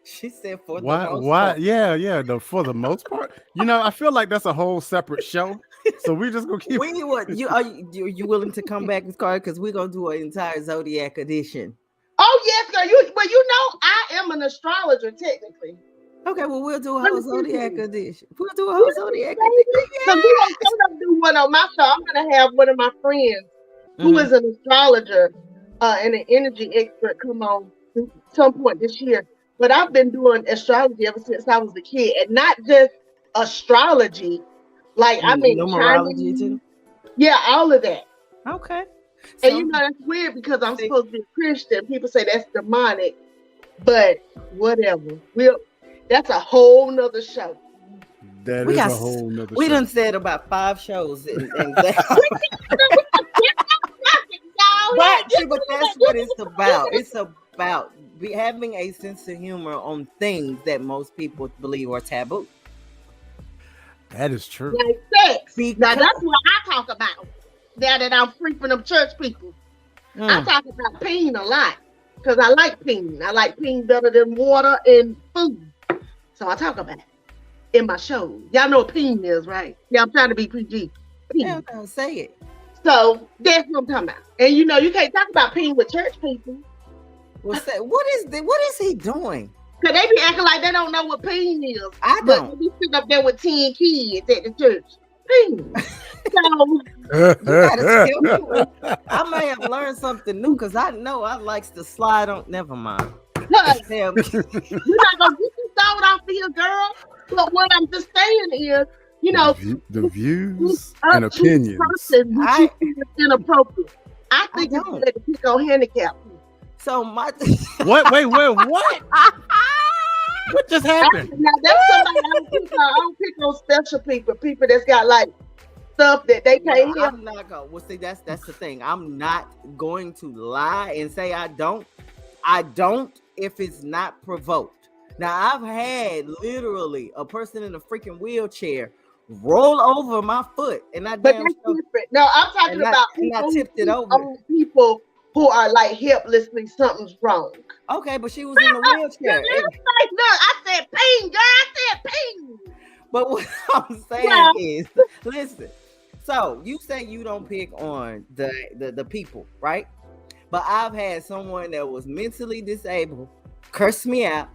She said for the most part. Why? Yeah. For the most part, I feel like that's a whole separate show. So we just gonna keep. You willing to come back, Miss Carter? Because we're gonna do an entire zodiac edition. Oh yes, girl. I am an astrologer technically. Okay, well we'll do a whole zodiac edition. We'll do a whole zodiac edition. So we gonna do one on my show. I'm gonna have one of my friends who is an astrologer and an energy expert come on at some point this year. But I've been doing astrology ever since I was a kid, and not just astrology. Numerology too. Yeah, all of that. Okay. And that's weird because I'm supposed to be a Christian. People say that's demonic, but whatever. That's a whole nother show. That is a whole nother show. We done said about 5 shows and that. But that's what it's about. It's about having a sense of humor on things that most people believe are taboo. That is true. Like sex. Now that's what I talk about. Now that I'm free from them church people. I talk about pain a lot because I like pain. I like pain better than water and food. So I talk about it in my show. Y'all know what pain is, right? Yeah, I'm trying to be PG. Yeah, say it. So that's what I'm talking about. And you can't talk about pain with church people. Well, what is he doing? Because they be acting like they don't know what pain is. I don't. But we sit up there with 10 kids at the church. Pain. So you gotta tell me. I may have learned something new because I know I likes to slide on. Never mind. You're not gonna get you thrown off here, girl. But what I'm just saying is, the views and opinions. Inappropriate. I think it's better to pick on handicap. So my what? Wait, what? What just happened? Now that's somebody I don't pick on special people that's got like stuff that they can't hear. I'm not going. Well, see, that's the thing. I'm not going to lie and say I don't. I don't if it's not provoked. Now I've had literally a person in a freaking wheelchair roll over my foot, and I. But that's different. No, I'm talking about people. I tipped it over. People who are like helplessly something's wrong. Okay, but she was in a wheelchair. Look, I said pain, girl. I said pain. But what I'm saying is, listen. So you say you don't pick on the people, right? But I've had someone that was mentally disabled curse me out,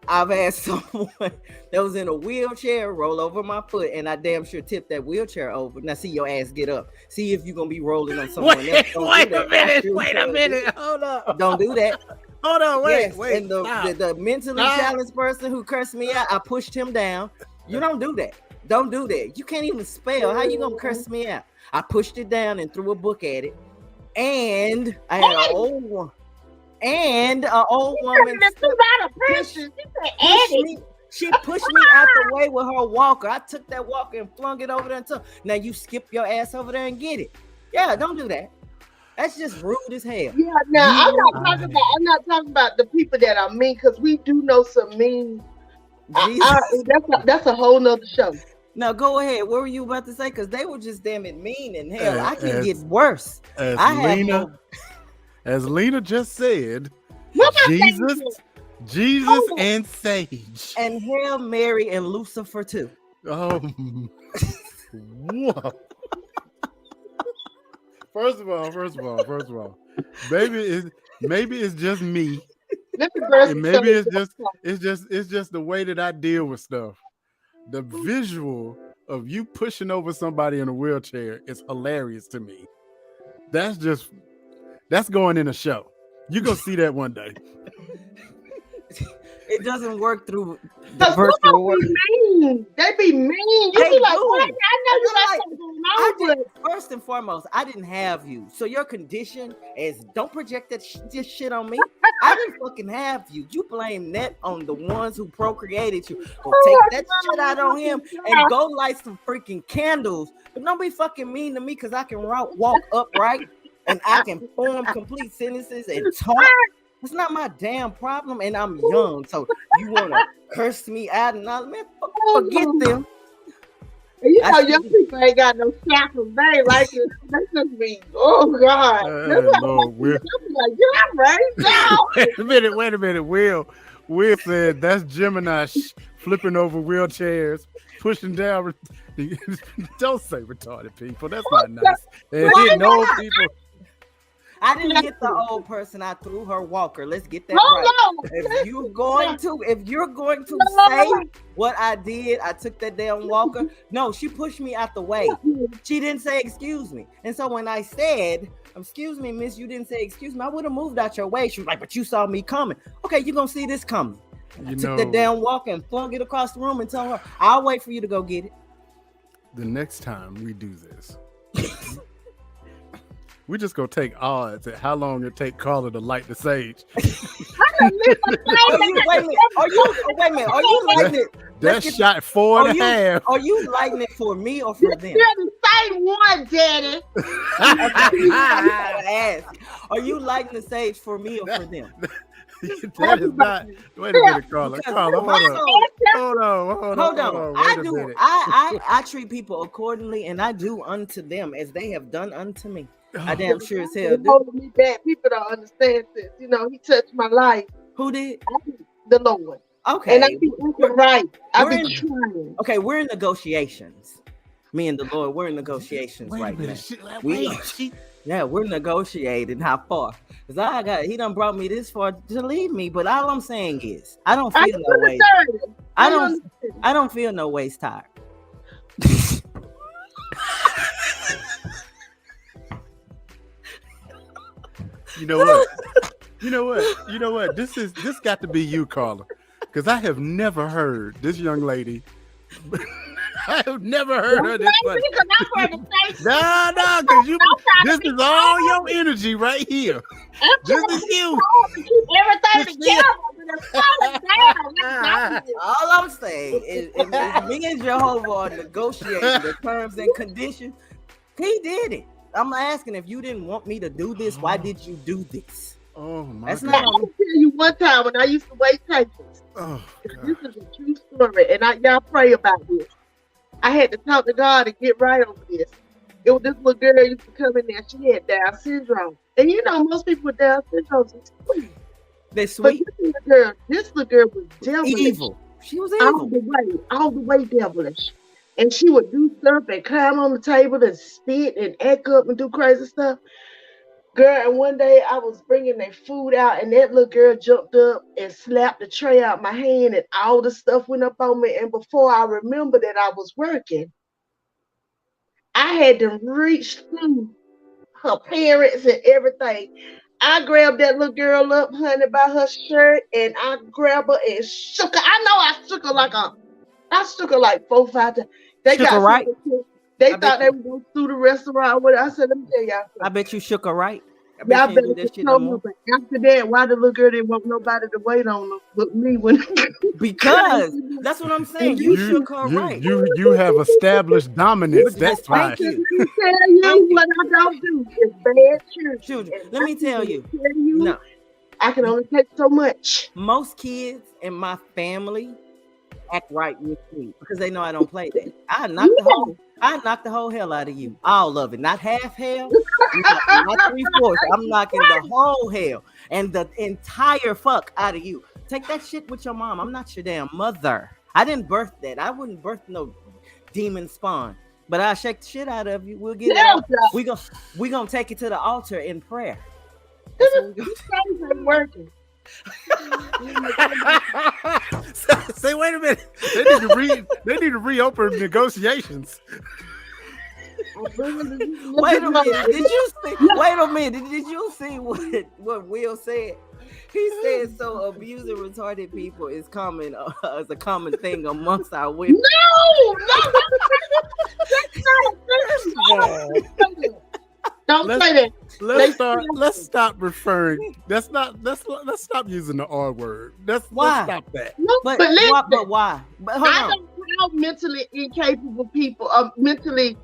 I've had someone that was in a wheelchair roll over my foot, and I damn sure tipped that wheelchair over. Now, see your ass get up. See if you're gonna be rolling on someone else. Wait a minute. Hold up. Don't do that. Hold on. Wait. And the mentally challenged person who cursed me out, I pushed him down. You don't do that. Don't do that. You can't even spell. How you gonna curse me out? I pushed it down and threw a book at it. And I had an old one. And an old woman she pushed me out the way with her walker. I took that walker and flung it over there and told, now you skip your ass over there and get it. Yeah, don't do that. That's just rude as hell. Yeah, now I'm not talking about the people that are mean, because we do know some mean. That's a whole nother show. Now go ahead. What were you about to say? Because they were just damn it mean in hell. I can get worse. As Lena just said, Jesus and Sage. And Hail Mary and Lucifer too. Oh, whoa. First of all, maybe it's just me. And maybe it's just the way that I deal with stuff. The visual of you pushing over somebody in a wheelchair is hilarious to me. That's going in a show. You're gonna see that one day. It doesn't work through the virtual world. They be mean. You be like, what? I know you got something going on. First and foremost, I didn't have you. So your condition is don't project this shit on me. I didn't fucking have you. You blame that on the ones who procreated you. Go take that shit out on him and go light some freaking candles. But don't be fucking mean to me because I can walk upright and I can form complete sentences and talk. It's not my damn problem, and I'm young. So you want to curse me out and all, man? Forget them. You know, young people ain't got no shackles. They ain't like it. That's just me. Oh God! Will. Like, I'm ready now. Wait a minute. Will said that's Gemini flipping over wheelchairs, pushing down. Don't say retarded people. That's not nice. And hitting old people. I didn't hit the old person. I threw her walker. Let's get that right. If you're going to say what I did, I took that damn walker. No, she pushed me out the way. She didn't say excuse me. And so when I said, excuse me, miss, you didn't say excuse me, I would have moved out your way. She was like, but you saw me coming. Okay, you're going to see this coming. I took that damn walker and flung it across the room and told her, I'll wait for you to go get it. The next time we do this, we just gonna take odds at how long it take Carla to light the sage. Wait a minute. Are you lighting it? That's shot 4.5. Are you lighting it for me or for them? You're the same one, Daddy. Are you lighting the sage for me or for them? That is not. Wait a minute, Carla. Hold on. I treat people accordingly, and I do unto them as they have done unto me. I damn sure as hell do. Holding me back. People don't understand this. You know, he touched my life. Who did? The Lord. Okay. And I be right. I be trying. Okay, we're in negotiations. Me and the Lord, we're in negotiations right now. We're negotiating how far. Because he done brought me this far to leave me. But all I'm saying is, I don't feel no ways. I don't feel no ways tired. You know what? This got to be you, Carla, because I have never heard this young lady. I have never heard her this funny. No, because this is all your energy right here. This is you. Keep everything together. All I'm saying is, if me and Jehovah are negotiating the terms and conditions, he did it. I'm asking, if you didn't want me to do this, why did you do this? Oh my God. Not. I can tell you one time when I used to wait tables. Oh, this is a true story, and y'all pray about this. I had to talk to God and get right over this. It was this little girl used to come in there. She had Down syndrome, and you know most people with Down syndrome are sweet. They're sweet. But this little girl was devilish. Evil. She was evil. All the way devilish. And she would do stuff and climb on the table and spit and act up and do crazy stuff. Girl, and one day I was bringing their food out, and that little girl jumped up and slapped the tray out my hand, and all the stuff went up on me. And before I remembered that I was working, I had to reach through her parents and everything. I grabbed that little girl up, honey, by her shirt, and I grabbed her and shook her. I know I shook her like 4-5 times. They shook got her right. They thought they were going to do the restaurant with it. I said, let me tell y'all something. I bet you shook her right. Y'all better tell me, but after that, why the little girl didn't want nobody to wait on her but me when because that's what I'm saying. You shook her right. You have established dominance. That's right. Let me tell you what I don't do. It's bad children. Let me tell you. No. I can only take so much. Most kids in my family act right with me because they know I don't play that. I knock the whole hell out of you. All of it. Not half hell, not 3/4. I'm knocking the whole hell and the entire fuck out of you. Take that shit with your mom. I'm not your damn mother. I didn't birth that. I wouldn't birth no demon spawn. But I'll shake the shit out of you. We'll get it. We gonna take it to the altar in prayer. Ain't working. Say, wait a minute. They need to reopen negotiations. Wait a minute. Did you see? Wait a minute. Did you see what Will said? He said, "So abusing retarded people is common as a common thing amongst our women." No, don't say that. Let's stop referring. Let's stop using the R word. Let's stop that. No, but why? But hold I don't call mentally incapable people, mentally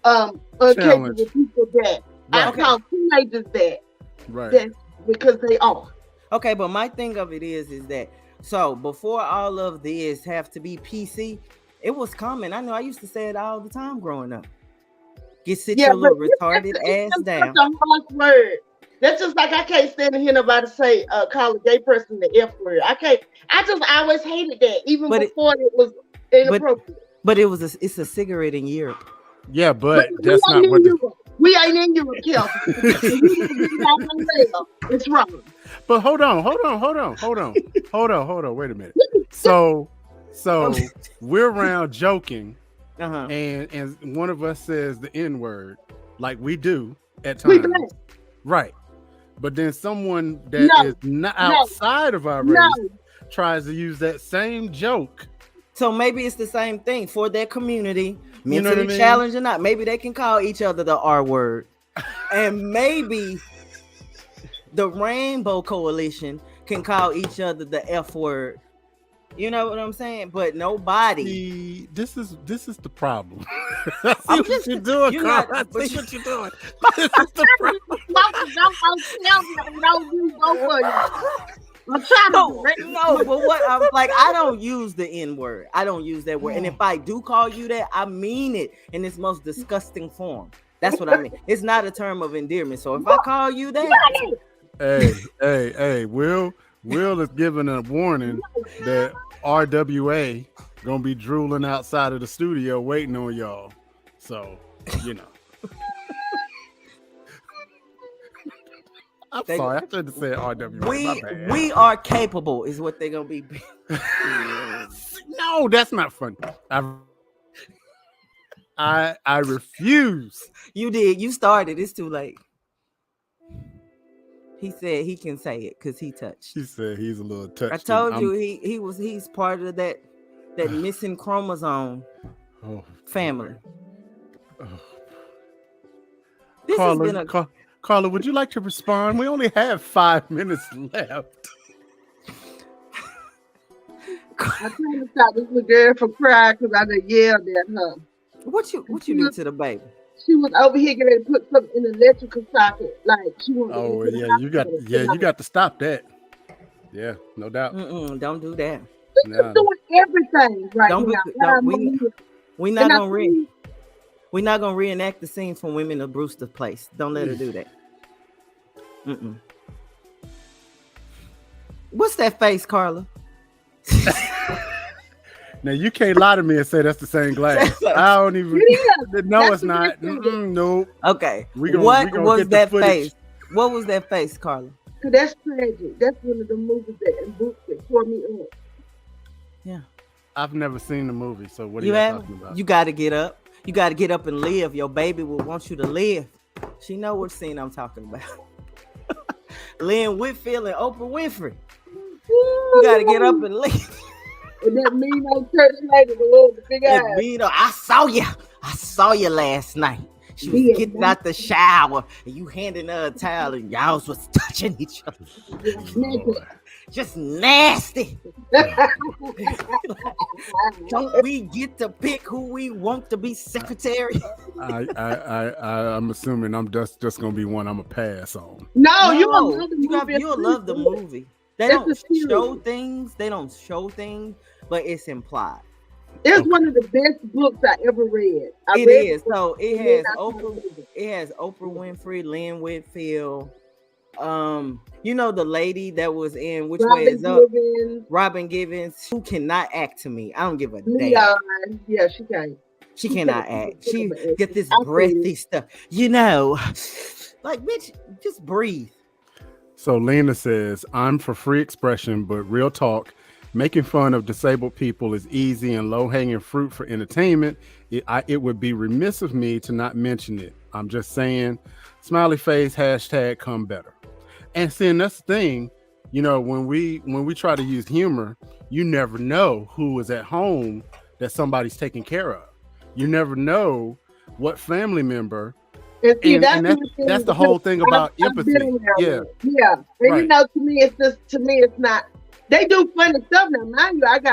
incapable people that. Right. I call teenagers that. Right. That's because they are. Okay, but my thing of it is that so before all of this have to be PC, it was common. I know I used to say it all the time growing up. Sit your little retarded ass down. That's a harsh word. That's just like I can't stand to hear nobody say call a gay person the F word. I can't. I just always hated that, even before it was inappropriate. But it's a cigarette in Europe. Yeah, but that's not what we ain't in Europe, Kelsey. It's wrong. But hold on. Wait a minute. So we're around joking. And one of us says the N-word, like we do at times, right? But then someone that is not outside of our race tries to use that same joke. So maybe it's the same thing for their community, mentally challenged or not. Maybe they can call each other the R word, and maybe the Rainbow Coalition can call each other the F word. You know what I'm saying? But nobody. See, this is the problem. I see what you're doing, Carl. I see what you're doing. This is the problem. No, but what I'm like, I don't use the N word. I don't use that word. And if I do call you that, I mean it in its most disgusting form. That's what I mean. It's not a term of endearment. So if I call you that, hey, Will is giving a warning that RWA gonna be drooling outside of the studio waiting on y'all. So, you know. I'm sorry, I should have said RWA. We are capable, is what they're gonna be. No, that's not funny. I refuse. You did. You started. It's too late. He said he can say it because he touched. He said he's a little touched. I told you he's part of that missing chromosome family. This has been Carla, would you like to respond? We only have 5 minutes left. I tried to stop this little girl from crying because I done yelled at her. What you did to the baby? She was over here getting ready to put something in the electrical socket. Like she was. Oh yeah, you got to stop that. Yeah, no doubt. Don't do that. She's doing everything right now. We're not gonna reenact the scene from Women of Brewster Place. Don't let her do that. What's that face, Carla? Now you can't lie to me and say that's the same glass. I don't even. No, it's not. Nope. Okay. What was that face? What was that face, Carla? Cause that's tragic. That's one of the movies and books that tore me up. Yeah. I've never seen the movie, so what are you talking about? You got to get up. You got to get up and live. Your baby will want you to live. She know what scene I'm talking about. Lynn Whitfield and Oprah Winfrey. You got to get up and live. And that mean old church lady, the big eyes. I saw you last night. She was getting out the shower and you handing her a towel and y'all was touching each other. Just nasty. Don't we get to pick who we want to be secretary? I'm assuming I'm just gonna be one I'm gonna pass on. No, you'll love the movie. They don't show things. They don't show things, but it's implied. It's one of the best books I ever read. It is. So it has Oprah Winfrey, Lynn Whitfield. You know the lady that was in Which Way Is Up? Robin Givens, who cannot act to me. I don't give a damn. Yeah, she can't. She cannot act. She get this breathy stuff. You know, like bitch, just breathe. So Lena says, I'm for free expression, but real talk, making fun of disabled people is easy and low-hanging fruit for entertainment. It would be remiss of me to not mention it. I'm just saying, smiley face, hashtag come better. And seeing that's the thing, you know, when we try to use humor, you never know who is at home that somebody's taking care of. You never know what family member. And that's the whole thing about empathy. Yeah. And right. You know, to me, it's not. They do funny stuff now. Mind you, I have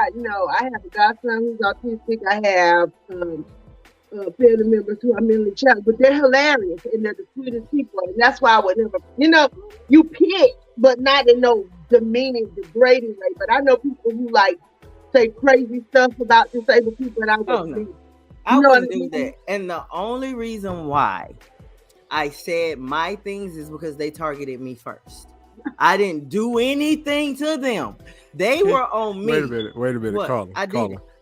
a godson who's autistic. I have family members who are mentally challenged, but they're hilarious and they're the sweetest people. And that's why I would never, you pick, but not in no demeaning, degrading way. But I know people who say crazy stuff about disabled people, and I wouldn't. I wouldn't do that. And the only reason why I said my things is because they targeted me first. I didn't do anything to them. They were on me. Wait a minute, Carla.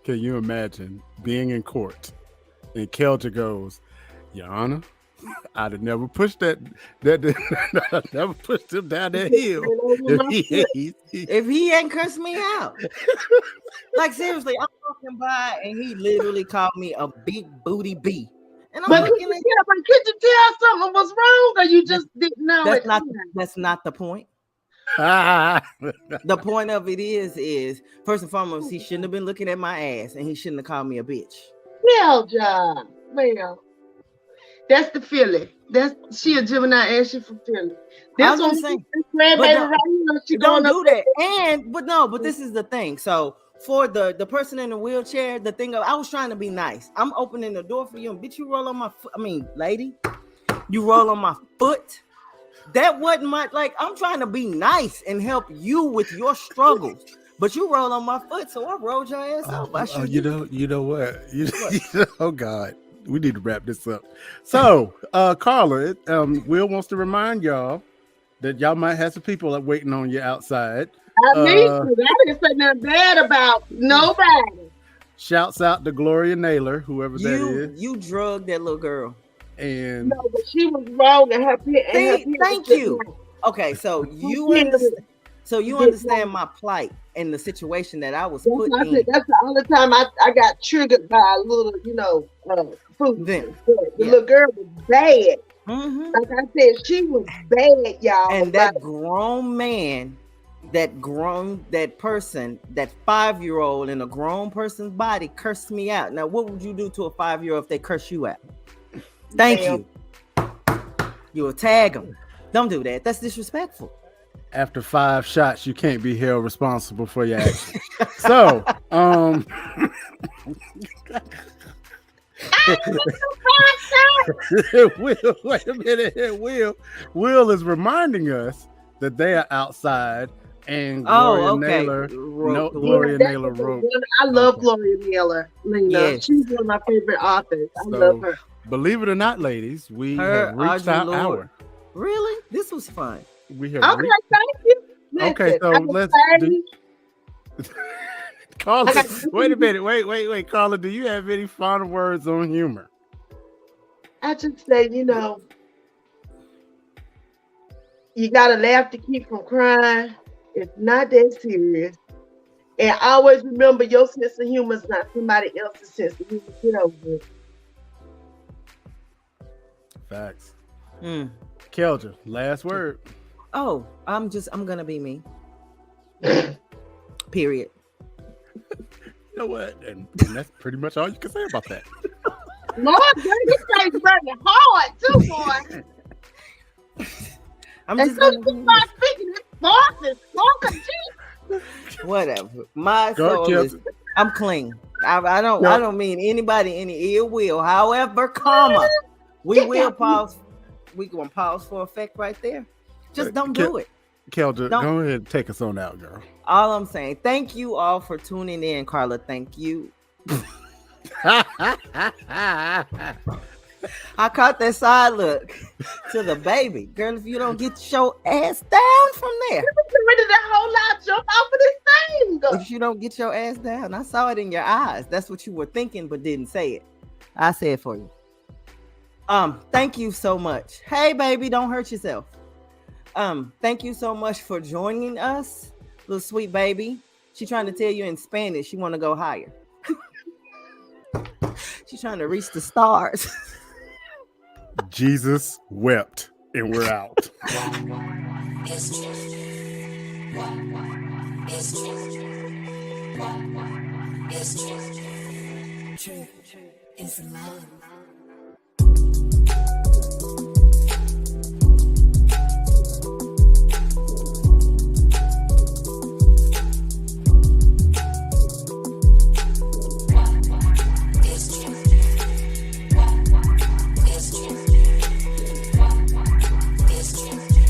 Can you imagine being in court and Kelja goes, Your Honor, I'd have never pushed that never pushed him down that hill if he hadn't cursed me out. Like seriously, I'm walking by and he literally called me a big booty bee. And I'm but could you tell something was wrong, or you just didn't know? That's not the point. The point of it is first and foremost, he shouldn't have been looking at my ass, and he shouldn't have called me a bitch. John. Well, that's the feeling. She a juvenile and she from Philly. That's what I'm saying. She don't do that. But this is the thing. So for the person in the wheelchair, the thing I was trying to be nice. I'm opening the door for you, and bitch, you roll on my foot. I mean, lady, you roll on my foot. That wasn't I'm trying to be nice and help you with your struggles. But you roll on my foot, so I rolled your ass up. You know what? Oh God, we need to wrap this up. So, Carla, Will wants to remind y'all that y'all might have some people waiting on you outside. I didn't say nothing bad about nobody. Shouts out to Gloria Naylor, whoever that is. You drugged that little girl. And no, but she was wrong in her thank you. Okay, so you understand my plight and the situation that I was put in. That's the only time I got triggered by a little, food. The little girl was bad. Mm-hmm. Like I said, she was bad, y'all. And that grown man, that 5-year-old in a grown person's body cursed me out. Now, what would you do to a 5-year-old if they curse you out? Thank you. You will tag them. Don't do that. That's disrespectful. After 5 shots, you can't be held responsible for your actions. So, wait a minute. Will is reminding us that they are outside, and Gloria Naylor wrote. I love Gloria Naylor. Yes. She's one of my favorite authors. I love her. Believe it or not, ladies, we have reached our hour. Really? This was fun. We have thank you. Listen, okay, so let's do. Carla, wait a minute. Wait, Carla, do you have any final words on humor? I just say, You gotta laugh to keep from crying. It's not that serious. And always remember, your sense of humor is not somebody else's sense of humor. Get over it. Facts. Kelja, last word. Oh, I'm gonna be me. Period. You know what? And that's pretty much all you can say about that. Lord, this thing's running hard too, boy. I'm as just soon gonna as you start speaking, it's boss and whatever. My soul is. I'm clean. I don't mean anybody any ill will. However, comma, we will pause. We gonna pause for effect right there. Just don't do it. Kelja, go ahead and take us on out, girl. All I'm saying, thank you all for tuning in, Carla. Thank you. I caught that side look to the baby. Girl, if you don't get your ass down from there. Ready to whole lot jump off of this thing. If you don't get your ass down, I saw it in your eyes. That's what you were thinking, but didn't say it. I said it for you. Thank you so much. Hey, baby, don't hurt yourself. Thank you so much for joining us, little sweet baby. She's trying to tell you in Spanish she want to go higher. She's trying to reach the stars. Jesus wept, and we're out. It's true. It's true. It's true. True is love.